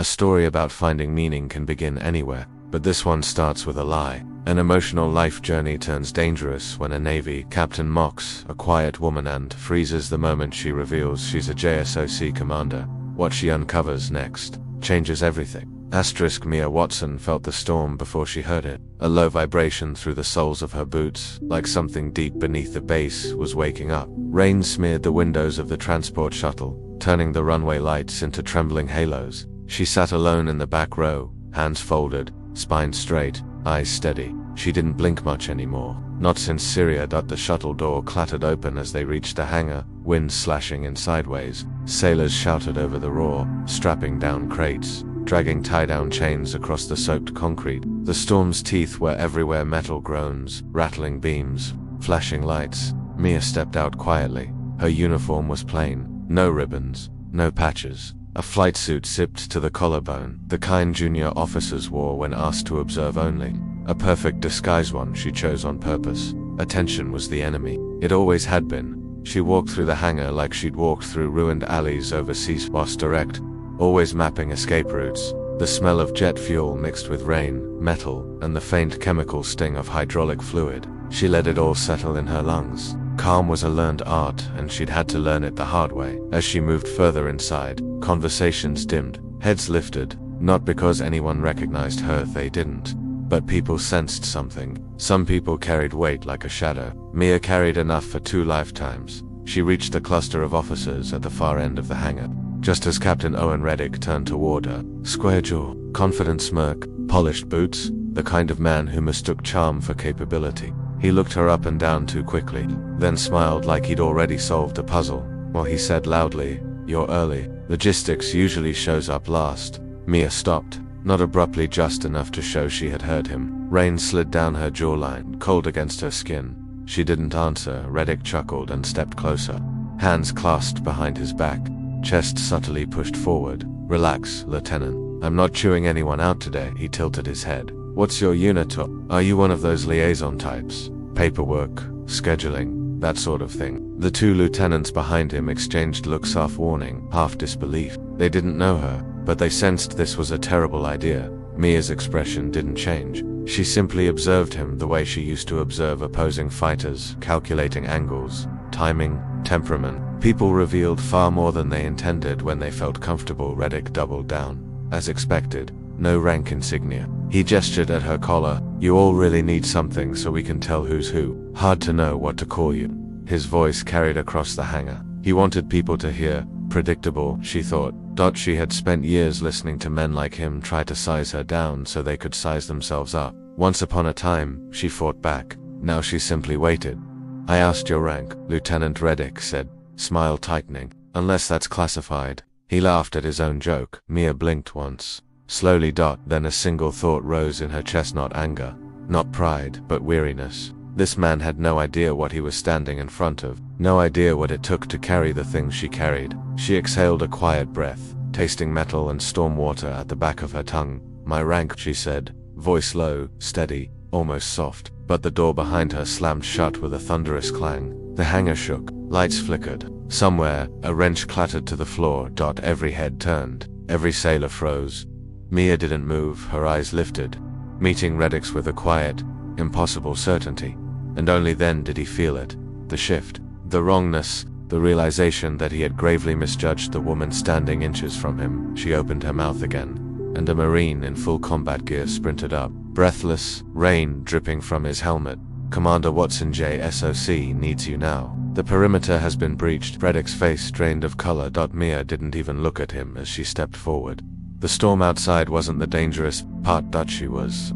A story about finding meaning can begin anywhere, but this one starts with a lie. An emotional life journey turns dangerous when a Navy captain mocks a quiet woman and freezes the moment she reveals she's a JSOC commander. What she uncovers next changes everything. Mia Watson felt the storm before she heard it. A low vibration through the soles of her boots, like something deep beneath the base was waking up. Rain smeared the windows of the transport shuttle, turning the runway lights into trembling halos. She sat alone in the back row, hands folded, spine straight, eyes steady. She didn't blink much anymore. Not since Syria. The shuttle door clattered open as they reached the hangar, wind slashing in sideways. Sailors shouted over the roar, strapping down crates, dragging tie-down chains across the soaked concrete. The storm's teeth were everywhere, metal groans, rattling beams, flashing lights. Mia stepped out quietly. Her uniform was plain, no ribbons, no patches. A flight suit zipped to the collarbone, the kind junior officers wore when asked to observe only. A perfect disguise, one she chose on purpose. Attention was the enemy. It always had been. She walked through the hangar like she'd walked through ruined alleys overseas, was direct, always mapping escape routes. The smell of jet fuel mixed with rain, metal, and the faint chemical sting of hydraulic fluid. She let it all settle in her lungs. Calm was a learned art, and she'd had to learn it the hard way. As she moved further inside, conversations dimmed, heads lifted, not because anyone recognized her, they didn't. But people sensed something. Some people carried weight like a shadow. Mia carried enough for 2 lifetimes. She reached the cluster of officers at the far end of the hangar, just as Captain Owen Reddick turned toward her. Square jaw, confident smirk, polished boots, the kind of man who mistook charm for capability. He looked her up and down too quickly, then smiled like he'd already solved a puzzle. While he said loudly, "You're early. Logistics usually shows up last." Mia stopped, not abruptly, just enough to show she had heard him. Rain slid down her jawline, cold against her skin. She didn't answer. Reddick chuckled and stepped closer, hands clasped behind his back, chest subtly pushed forward. "Relax, Lieutenant. I'm not chewing anyone out today." He tilted his head. "What's your unit? Are you one of those liaison types? Paperwork, scheduling, that sort of thing?" The 2 lieutenants behind him exchanged looks, half warning, half disbelief. They didn't know her, but they sensed this was a terrible idea. Mia's expression didn't change. She simply observed him the way she used to observe opposing fighters, calculating angles, timing, temperament. People revealed far more than they intended when they felt comfortable. Reddick doubled down. As expected, no rank insignia. He gestured at her collar. "You all really need something so we can tell who's who. Hard to know what to call you." His voice carried across the hangar. He wanted people to hear. Predictable, she thought. She had spent years listening to men like him try to size her down so they could size themselves up. Once upon a time, she fought back. Now she simply waited. "I asked your rank," Lieutenant Reddick said, smile tightening. "Unless that's classified." He laughed at his own joke. Mia blinked once. Slowly, then a single thought rose in her chest, not anger, not pride, but weariness. This man had no idea what he was standing in front of, no idea what it took to carry the things she carried. She exhaled a quiet breath, tasting metal and storm water at the back of her tongue. "My rank," she said, voice low, steady, almost soft. But the door behind her slammed shut with a thunderous clang. The hangar shook, lights flickered. Somewhere, a wrench clattered to the floor. Every head turned, every sailor froze. Mia didn't move, her eyes lifted, meeting Reddick's with a quiet, impossible certainty. And only then did he feel it. The shift, the wrongness, the realization that he had gravely misjudged the woman standing inches from him. She opened her mouth again, and a Marine in full combat gear sprinted up, breathless, rain dripping from his helmet. "Commander Watson, JSOC needs you now. The perimeter has been breached." Reddick's face drained of color. Mia didn't even look at him as she stepped forward. The storm outside wasn't the dangerous part. She was.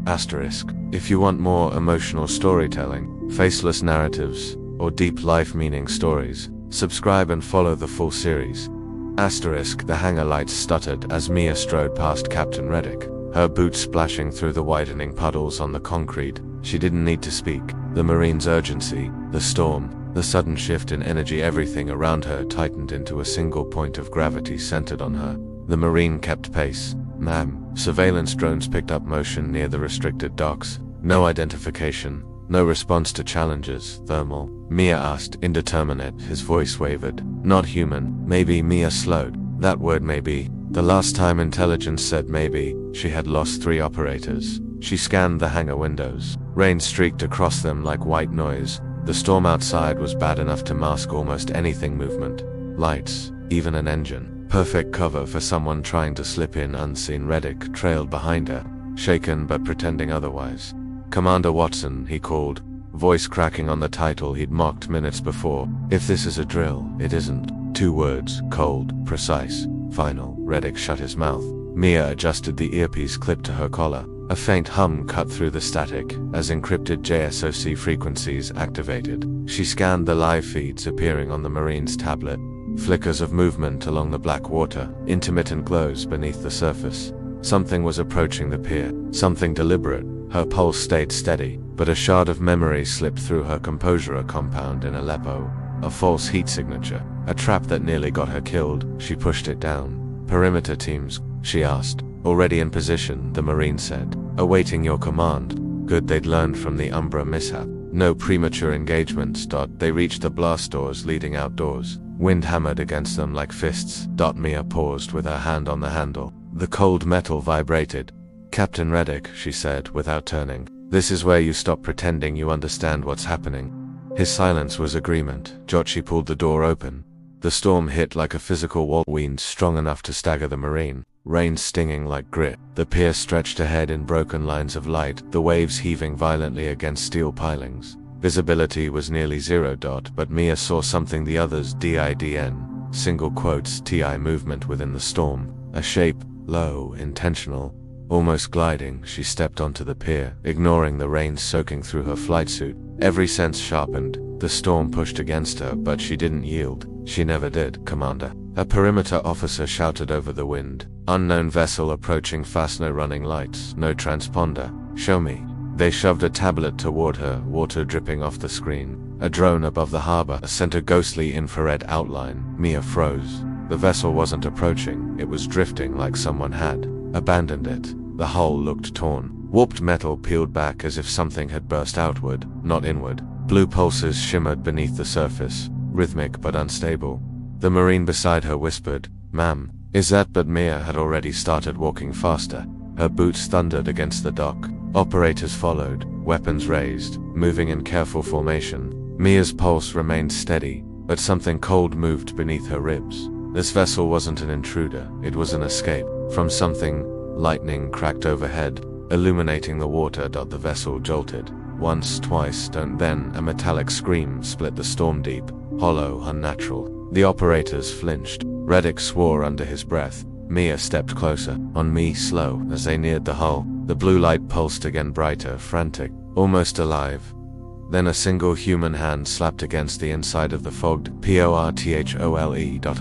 If you want more emotional storytelling, faceless narratives, or deep life meaning stories, subscribe and follow the full series. The hangar lights stuttered as Mia strode past Captain Reddick, her boots splashing through the widening puddles on the concrete. She didn't need to speak. The Marine's urgency, the storm, the sudden shift in energy, everything around her tightened into a single point of gravity centered on her. The Marine kept pace. "Ma'am." Surveillance drones picked up motion near the restricted docks. No identification, no response to challenges. "Thermal?" Mia asked, indeterminate. His voice wavered. "Not human." "Maybe." Mia slowed. That word, maybe. The last time intelligence said maybe, she had lost 3 operators. She scanned the hangar windows. Rain streaked across them like white noise. The storm outside was bad enough to mask almost anything movement. Lights, even an engine. Perfect cover for someone trying to slip in unseen. Reddick trailed behind her, shaken but pretending otherwise. "Commander Watson," he called, voice cracking on the title he'd mocked minutes before. "If this is a drill, it isn't." 2 words, cold, precise, final. Reddick shut his mouth. Mia adjusted the earpiece clipped to her collar. A faint hum cut through the static as encrypted JSOC frequencies activated. She scanned the live feeds appearing on the Marine's tablet. Flickers of movement along the black water, intermittent glows beneath the surface. Something was approaching the pier, something deliberate. Her pulse stayed steady, but a shard of memory slipped through her composure. A compound in Aleppo. A false heat signature. A trap that nearly got her killed. She pushed it down. "Perimeter teams?" she asked. "Already in position," the Marine said. "Awaiting your command." Good, they'd learned from the Umbra mishap. No premature engagements. They reached the blast doors leading outdoors. Wind hammered against them like fists. Mia paused with her hand on the handle. The cold metal vibrated. "Captain Reddick," she said without turning. "This is where you stop pretending you understand what's happening." His silence was agreement. She pulled the door open. The storm hit like a physical wall, wind strong enough to stagger the Marine, rain stinging like grit. The pier stretched ahead in broken lines of light, the waves heaving violently against steel pilings. Visibility was nearly 0. But Mia saw something the others didn't. Single quotes TI movement within the storm. A shape, low, intentional, almost gliding. She stepped onto the pier, ignoring the rain soaking through her flight suit. Every sense sharpened. The storm pushed against her, but she didn't yield. She never did, Commander. A perimeter officer shouted over the wind. "Unknown vessel approaching fast, no running lights, no transponder. Show me." They shoved a tablet toward her, water dripping off the screen. A drone above the harbor sent a ghostly infrared outline. Mia froze. The vessel wasn't approaching, it was drifting like someone had abandoned it. The hull looked torn. Warped metal peeled back as if something had burst outward, not inward. Blue pulses shimmered beneath the surface, rhythmic but unstable. The Marine beside her whispered, "Ma'am, is that?" But Mia had already started walking faster. Her boots thundered against the dock. Operators followed, weapons raised, moving in careful formation. Mia's pulse remained steady, but something cold moved beneath her ribs. This vessel wasn't an intruder, it was an escape from something. Lightning cracked overhead, illuminating the water. The vessel jolted. Once, twice, then a metallic scream split the storm deep, hollow, unnatural. The operators flinched. Reddick swore under his breath. Mia stepped closer, on me slow, as they neared the hull. The blue light pulsed again, brighter, frantic, almost alive. Then a single human hand slapped against the inside of the fogged porthole.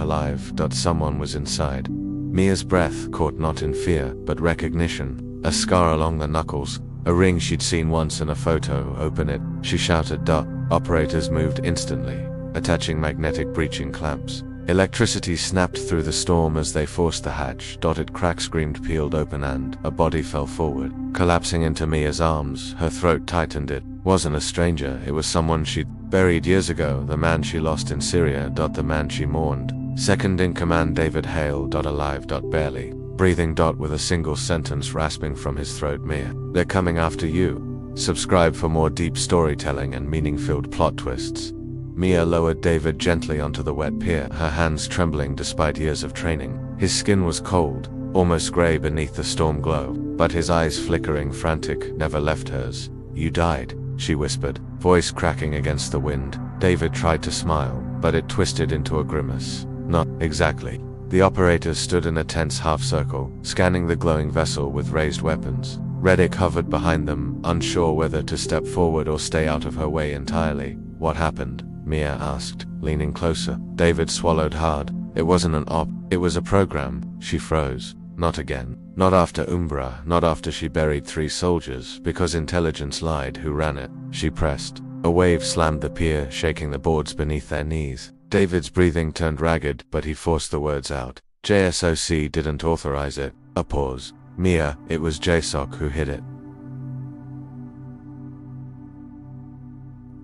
Alive. Someone was inside. Mia's breath caught not in fear, but recognition. A scar along the knuckles, a ring she'd seen once in a photo. "Open it," she shouted. Operators moved instantly, attaching magnetic breaching clamps. Electricity snapped through the storm as they forced the hatch. It cracked, screamed, peeled open, and a body fell forward, collapsing into Mia's arms. Her throat tightened. It wasn't a stranger, it was someone she'd buried years ago, the man she lost in Syria. The man she mourned. Second in command David Hale. Alive. Barely breathing. With a single sentence rasping from his throat. "Mia, they're coming after you." Subscribe for more deep storytelling and meaning-filled plot twists. Mia lowered David gently onto the wet pier, her hands trembling despite years of training. His skin was cold, almost gray beneath the storm glow, but his eyes, flickering, frantic, never left hers. "You died," she whispered, voice cracking against the wind. David tried to smile, but it twisted into a grimace. "Not exactly." The operators stood in a tense half-circle, scanning the glowing vessel with raised weapons. Reddick hovered behind them, unsure whether to step forward or stay out of her way entirely. "What happened?" Mia asked, leaning closer. David swallowed hard. "It wasn't an op, it was a program." She froze. Not again. Not after Umbra, not after she buried 3 soldiers, because intelligence lied. Who ran it? She pressed. A wave slammed the pier, shaking the boards beneath their knees. David's breathing turned ragged, but he forced the words out. "JSOC didn't authorize it." A pause. "Mia, it was JSOC who hid it."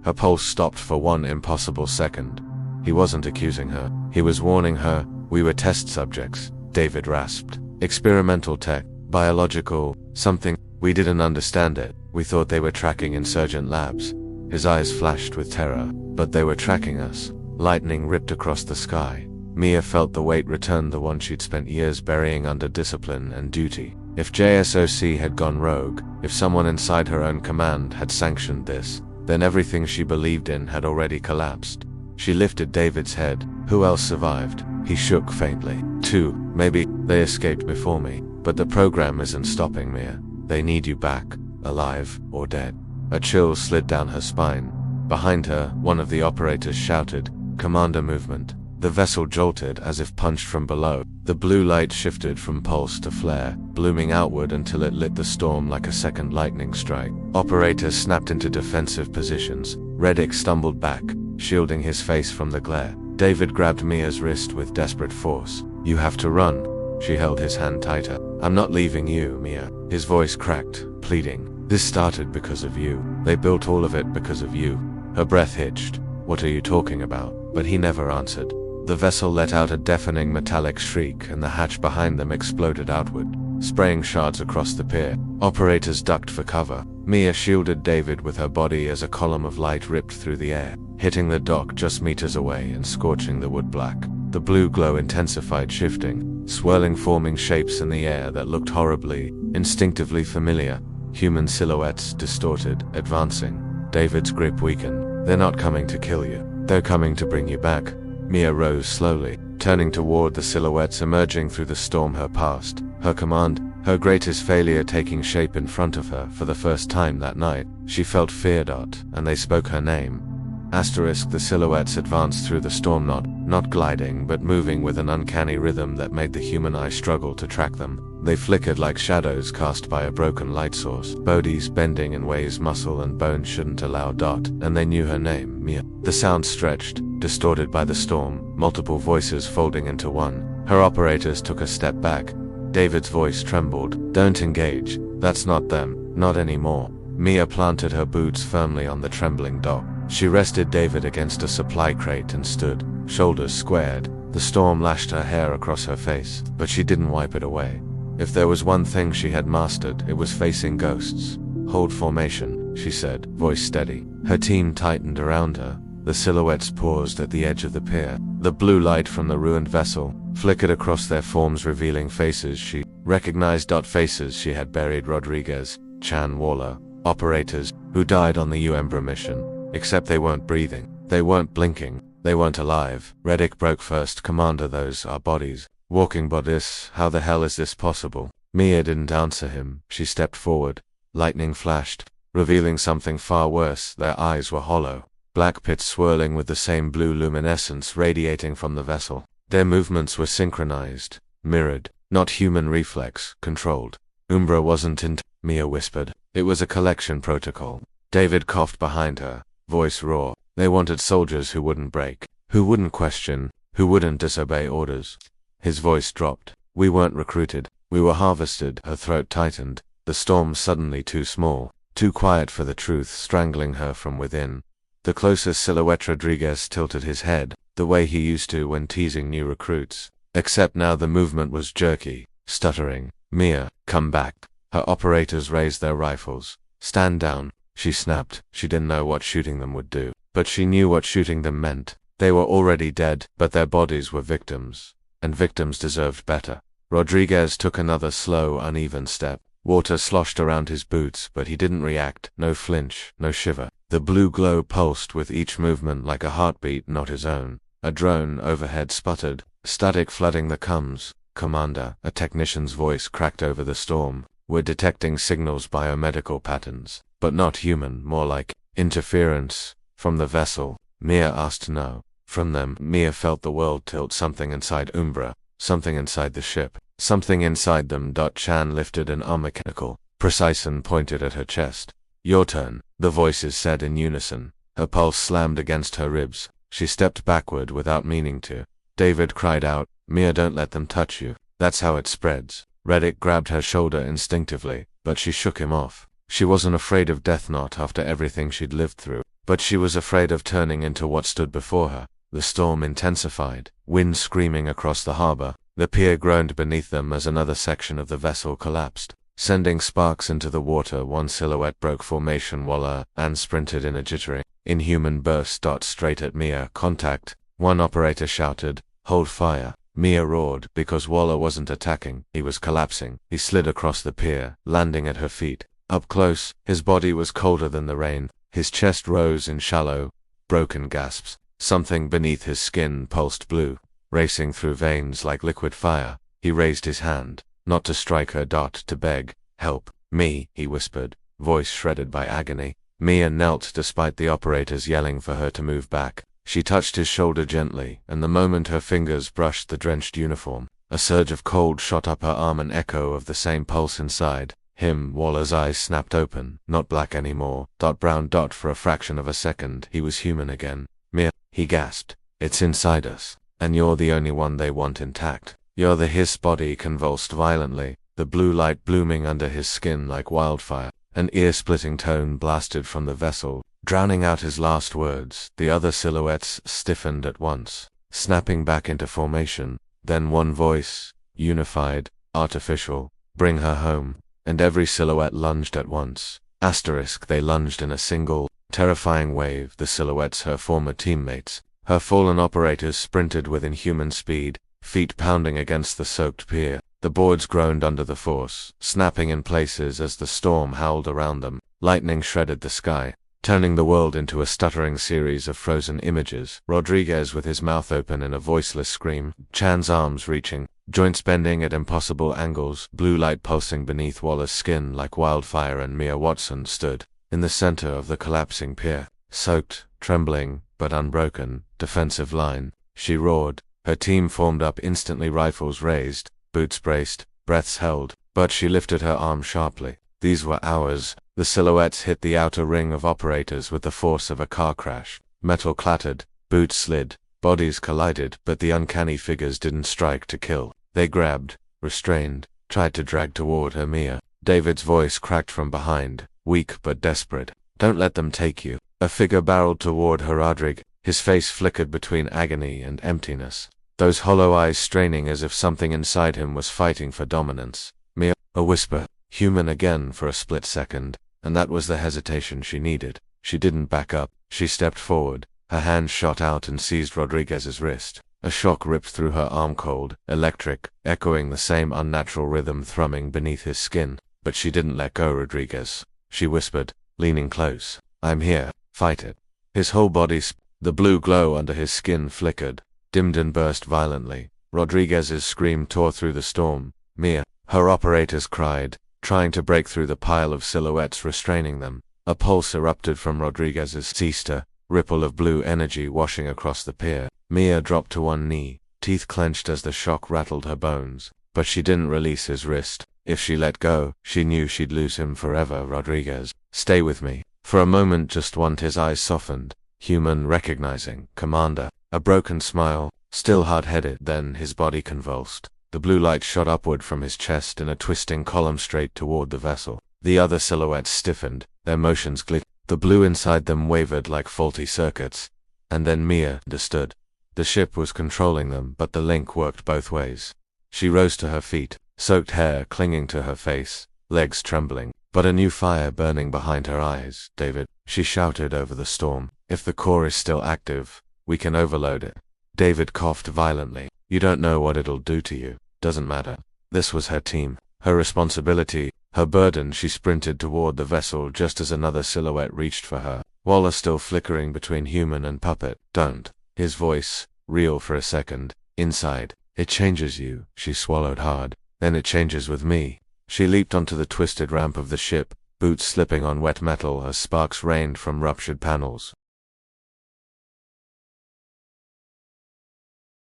Her pulse stopped for one impossible second. He wasn't accusing her. He was warning her. "We were test subjects. David rasped. Experimental tech, biological, something. We didn't understand it. We thought they were tracking insurgent labs. His eyes flashed with terror. But they were tracking us. Lightning ripped across the sky. Mia felt the weight return, the one she'd spent years burying under discipline and duty. If JSOC had gone rogue, if someone inside her own command had sanctioned this, then everything she believed in had already collapsed. She lifted David's head. Who else survived? He shook faintly. 2, maybe. They escaped before me. But the program isn't stopping, Mia. They need you back, alive or dead. A chill slid down her spine. Behind her, one of the operators shouted, "Commander, movement." The vessel jolted as if punched from below. The blue light shifted from pulse to flare, blooming outward until it lit the storm like a second lightning strike. Operators snapped into defensive positions. Reddick stumbled back, shielding his face from the glare. David grabbed Mia's wrist with desperate force. "You have to run." She held his hand tighter. "I'm not leaving you, Mia." His voice cracked, pleading. "This started because of you. They built all of it because of you." Her breath hitched. "What are you talking about?" But he never answered. The vessel let out a deafening metallic shriek, and the hatch behind them exploded outward, spraying shards across the pier. Operators ducked for cover. Mia shielded David with her body as a column of light ripped through the air, hitting the dock just meters away and scorching the wood black. The blue glow intensified, shifting, swirling, forming shapes in the air that looked horribly, instinctively familiar. Human silhouettes distorted, advancing. David's grip weakened. "They're not coming to kill you. They're coming to bring you back." Mia rose slowly, turning toward the silhouettes emerging through the storm. Her past, her command, her greatest failure taking shape in front of her for the first time that night. She felt feared, and they spoke her name. The silhouettes advanced through the storm, not gliding, but moving with an uncanny rhythm that made the human eye struggle to track them. They flickered like shadows cast by a broken light source, bodies bending in ways muscle and bone shouldn't allow. And they knew her name, Mia. The sound stretched, distorted by the storm, multiple voices folding into one. Her operators took a step back. David's voice trembled. "Don't engage. That's not them. Not anymore." Mia planted her boots firmly on the trembling dock. She rested David against a supply crate and stood, shoulders squared. The storm lashed her hair across her face, but she didn't wipe it away. If there was one thing she had mastered, it was facing ghosts. "Hold formation," she said, voice steady. Her team tightened around her. The silhouettes paused at the edge of the pier. The blue light from the ruined vessel flickered across their forms, revealing faces she recognized. Faces she had buried: Rodriguez, Chan, Waller, operators who died on the UEmbra mission. Except they weren't breathing. They weren't blinking. They weren't alive. Reddick broke first. "Commander, those are bodies. Walking bodies. How the hell is this possible?" Mia didn't answer him. She stepped forward. Lightning flashed, revealing something far worse. Their eyes were hollow, black pits swirling with the same blue luminescence radiating from the vessel. Their movements were synchronized, mirrored, not human reflex, controlled. Umbra wasn't in, Mia whispered. It was a collection protocol. David coughed behind her, voice raw. They wanted soldiers who wouldn't break, who wouldn't question, who wouldn't disobey orders. His voice dropped. "We weren't recruited. We were harvested." Her throat tightened. The storm suddenly too small, too quiet for the truth, strangling her from within. The closest silhouette, Rodriguez, tilted his head, the way he used to when teasing new recruits. Except now the movement was jerky, stuttering. "Mia, come back." Her operators raised their rifles. "Stand down," she snapped. She didn't know what shooting them would do, but she knew what shooting them meant. They were already dead, but their bodies were victims, and victims deserved better. Rodriguez took another slow, uneven step. Water sloshed around his boots, but he didn't react. No flinch, no shiver. The blue glow pulsed with each movement like a heartbeat not his own. A drone overhead sputtered, static flooding the comms. "Commander," a technician's voice cracked over the storm. "We're detecting signals, biomedical patterns, but not human, more like interference from the vessel." Mia asked no. From them. Mia felt the world tilt. Something inside Umbra, something inside the ship, something inside them. Chan lifted an arm, mechanical, precise, and pointed at her chest. "Your turn," the voices said in unison. Her pulse slammed against her ribs. She stepped backward without meaning to. David cried out, "Mia, don't let them touch you. That's how it spreads." Reddick grabbed her shoulder instinctively, but she shook him off. She wasn't afraid of death, not after everything she'd lived through, but she was afraid of turning into what stood before her. The storm intensified, wind screaming across the harbor, The pier groaned beneath them as another section of the vessel collapsed, sending sparks into the water. One silhouette broke formation while and sprinted in a jittery, inhuman burst straight at Mia. Contact, one operator shouted. Hold fire. Mia roared, because Waller wasn't attacking, he was collapsing. He slid across the pier, landing at her feet. Up close, his body was colder than the rain. His chest rose in shallow, broken gasps. Something beneath his skin pulsed blue, racing through veins like liquid fire. He raised his hand, not to strike her, to beg. Help me, he whispered, voice shredded by agony. Mia knelt despite the operators yelling for her to move back. She touched his shoulder gently, and the moment her fingers brushed the drenched uniform, a surge of cold shot up her arm, an echo of the same pulse inside him. Waller's eyes snapped open, not black anymore, brown. For a fraction of a second, he was human again. Mia, he gasped, it's inside us, and you're the only one they want intact. You're the his body convulsed violently, the blue light blooming under his skin like wildfire. An ear-splitting tone blasted from the vessel, drowning out his last words. The other silhouettes stiffened at once, snapping back into formation. Then one voice, unified, artificial, bring her home, and every silhouette lunged at once. They lunged in a single, terrifying wave. The silhouettes, her former teammates, her fallen operators, sprinted with inhuman speed, feet pounding against the soaked pier. The boards groaned under the force, snapping in places as the storm howled around them. Lightning shredded the sky, turning the world into a stuttering series of frozen images. Rodriguez with his mouth open in a voiceless scream, Chan's arms reaching, joints bending at impossible angles, blue light pulsing beneath Waller's skin like wildfire. And Mia Watson stood in the center of the collapsing pier, soaked, trembling, but unbroken, defensive line. She roared. Her team formed up instantly, rifles raised, boots braced, breaths held, but she lifted her arm sharply. These were ours. The silhouettes hit the outer ring of operators with the force of a car crash. Metal clattered, boots slid, bodies collided, but the uncanny figures didn't strike to kill. They grabbed, restrained, tried to drag toward her. Mia. David's voice cracked from behind, weak but desperate. Don't let them take you. A figure barreled toward her. Rodrigue, his face flickered between agony and emptiness, those hollow eyes straining as if something inside him was fighting for dominance. Mia. A whisper, human again for a split second, and that was the hesitation she needed. She didn't back up. She stepped forward. Her hand shot out and seized Rodriguez's wrist. A shock ripped through her arm, cold, electric, echoing the same unnatural rhythm thrumming beneath his skin. But she didn't let go. Rodriguez, she whispered, leaning close. I'm here. Fight it. His whole body the blue glow under his skin flickered, dimmed and burst violently. Rodriguez's scream tore through the storm. Mia. Her operators cried, trying to break through the pile of silhouettes restraining them. A pulse erupted from Rodriguez's ceased, a ripple of blue energy washing across the pier. Mia dropped to one knee, teeth clenched as the shock rattled her bones, but she didn't release his wrist. If she let go, she knew she'd lose him forever. Rodriguez, stay with me. For a moment, just one. His eyes softened, human, recognizing. Commander. A broken smile, still hard-headed. Then his body convulsed. The blue light shot upward from his chest in a twisting column straight toward the vessel. The other silhouettes stiffened, their motions glittered. The blue inside them wavered like faulty circuits. And then Mia understood. The ship was controlling them, but the link worked both ways. She rose to her feet, soaked hair clinging to her face, legs trembling, but a new fire burning behind her eyes. David, she shouted over the storm, if the core is still active, we can overload it. David coughed violently. You don't know what it'll do to you. Doesn't matter. This was her team, her responsibility, her burden. She sprinted toward the vessel just as another silhouette reached for her, Waller still flickering between human and puppet. Don't. His voice, real for a second, inside. It changes you. She swallowed hard. Then it changes with me. She leaped onto the twisted ramp of the ship, boots slipping on wet metal as sparks rained from ruptured panels.